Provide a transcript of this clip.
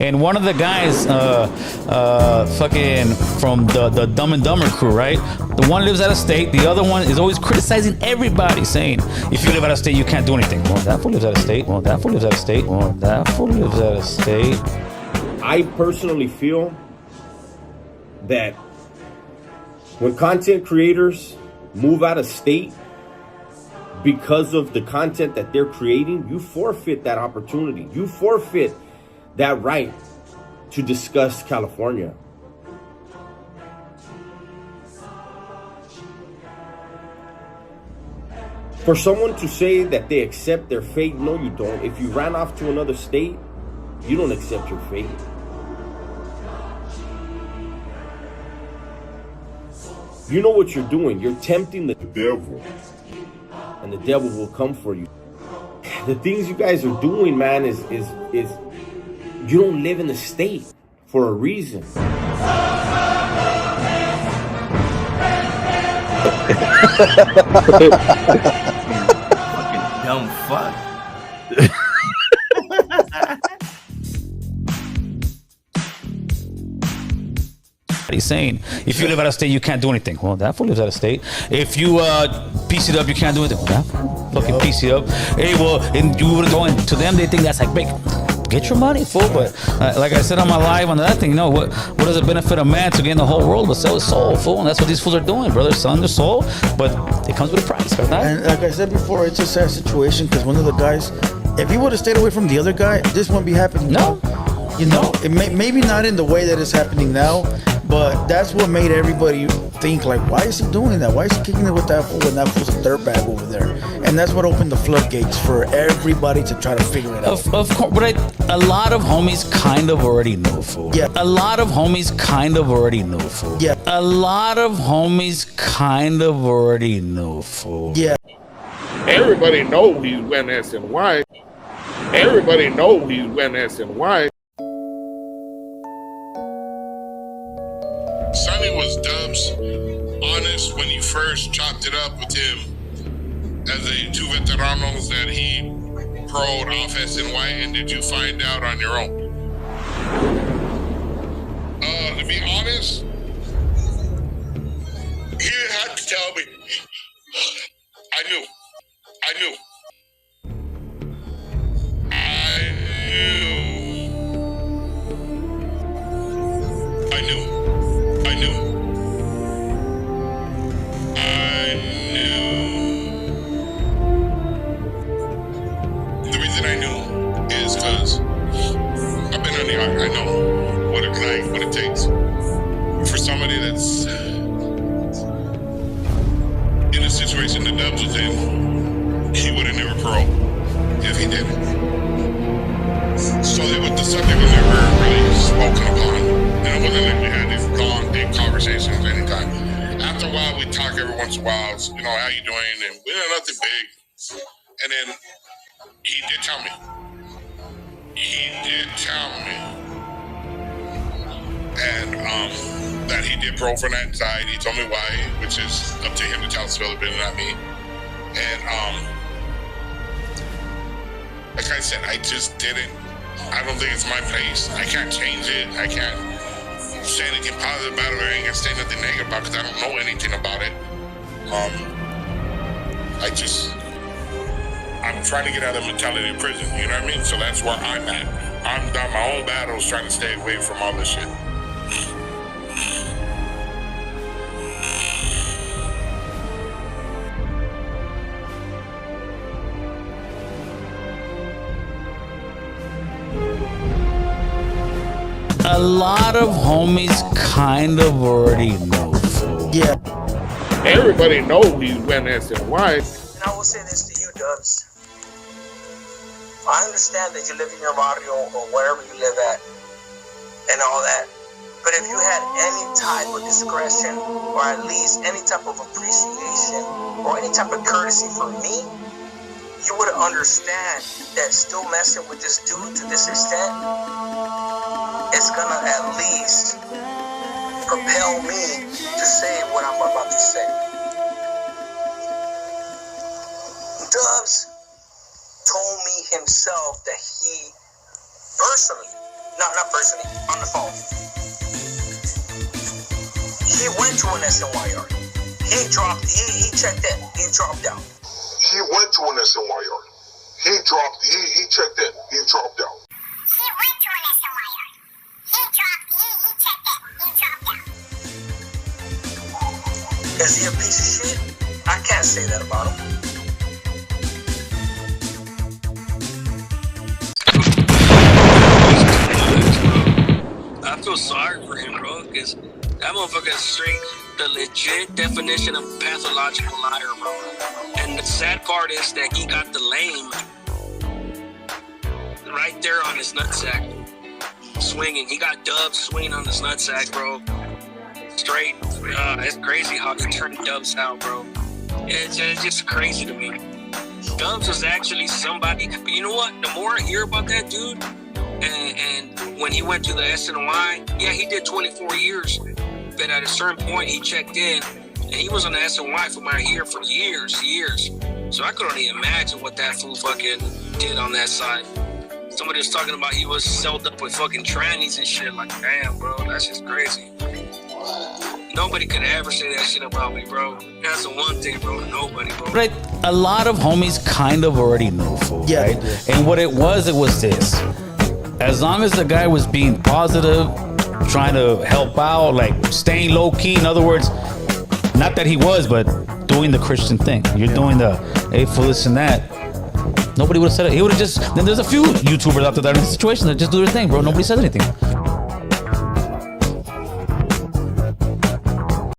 And one of the guys, fucking from the Dumb and Dumber crew, right? The one lives out of state. The other one is always criticizing everybody, saying, if you live out of state, you can't do anything. Well, that fool lives out of state. Well, that fool lives out of state. Well, that fool lives out of state. I personally feel that when content creators move out of state because of the content that they're creating, you forfeit that opportunity. You forfeit that right to discuss California. For someone to say that they accept their fate, no, you don't. If you ran off to another state, you don't accept your fate. You know what you're doing. You're tempting the devil, and the devil will come for you. The things you guys are doing, man, is you don't live in the state for a reason. Fucking dumb fuck. He's saying, if you live out of state, you can't do anything. Well, that fool lives out of state. If you piece it up, you can't do anything. Well, that fool fucking piece it up. Hey, well, and you wouldn't go in. To them, they think that's like big. Get your money, fool. But like I said on my live on that thing, what does it benefit a man to gain the whole world but sell his soul, fool? And that's what these fools are doing, brother. Selling their soul, but it comes with a price, right? And like I said before, it's a sad situation because one of the guys, if he would have stayed away from the other guy, this wouldn't be happening. No. You know, it maybe not in the way that it's happening now, but that's what made everybody think, like, why is he doing that? Why is he kicking it with that fool when that fool's a dirtbag over there? And that's what opened the floodgates for everybody to try to figure it out. Of course, but a lot of homies kind of already know, fool. Yeah. A lot of homies kind of already know, fool. Yeah. A lot of homies kind of already know, fool. Yeah. Everybody know he's went SNY. Everybody know he's went SNY. Sonny was Dubs honest when you first chopped it up with him as a two veteranos that he pro'd off SNY, and did you find out on your own? To be honest, he didn't have to tell me. I knew. I knew. I knew. I knew. The reason I knew is because I've been on the arc. I know what it's like, what it takes. For somebody that's in a situation that Dubs was in, he would have never paroled if he didn't. So the subject was never really spoken upon. And it wasn't like we had these long, deep conversations anytime. After a while, we talk every once in a while, how you doing? And we did nothing big. And then he did tell me. And that he did parole for an anxiety. He told me why, which is up to him to tell us better, not me. And like I said, I just didn't. I don't think it's my place. I can't change it. I can't say anything positive about it, or I ain't gonna say nothing negative about it because I don't know anything about it. I'm trying to get out of the mentality of prison, you know what I mean? So that's where I'm at. I'm down my own battles trying to stay away from all this shit. A lot of homies kind of already know, fool. Yeah. Everybody know he's went SNY. And I will say this to you, Dubs. I understand that you live in your barrio or wherever you live at and all that. But if you had any type of discretion or at least any type of appreciation or any type of courtesy for me, you would understand that still messing with this dude to this extent is gonna at least propel me to say what I'm about to say. Dubs told me himself that he personally, not personally, on the phone. He went to an SNY yard. He checked in. He dropped out. He went to an SNY yard. He checked in. He dropped out. He went to an SNY yard. He checked in. He dropped out. Is he a piece of shit? I can't say that about him. I feel sorry for him, bro, because that motherfucker is straight the legit definition of pathological liar, bro. And the sad part is that he got the lame right there on his nutsack, swinging. He got Dubs swinging on his nutsack, bro. Straight. It's crazy how he turned Dubs out, bro. It's just crazy to me. Dubs was actually somebody, but you know what? The more I hear about that dude, and when he went to the SNY, yeah, he did 24 years. But at a certain point, he checked in, and he was on the SNY for my ear for years. So I couldn't even imagine what that fool fucking did on that side. Somebody was talking about he was sold up with fucking trannies and shit. Like, damn, bro, that's just crazy. Nobody could ever say that shit about me, bro. That's the one thing, bro. Nobody, bro. Right, a lot of homies kind of already knew, fool, Yeah, right? they did. And what it was this. As long as the guy was being positive, trying to help out, like staying low key, in other words, not that he was, but doing the Christian thing. You're doing the, hey, for this and that. Nobody would have said it. He would have just, then there's a few YouTubers out there that are in the situation that just do their thing, bro. Nobody says anything.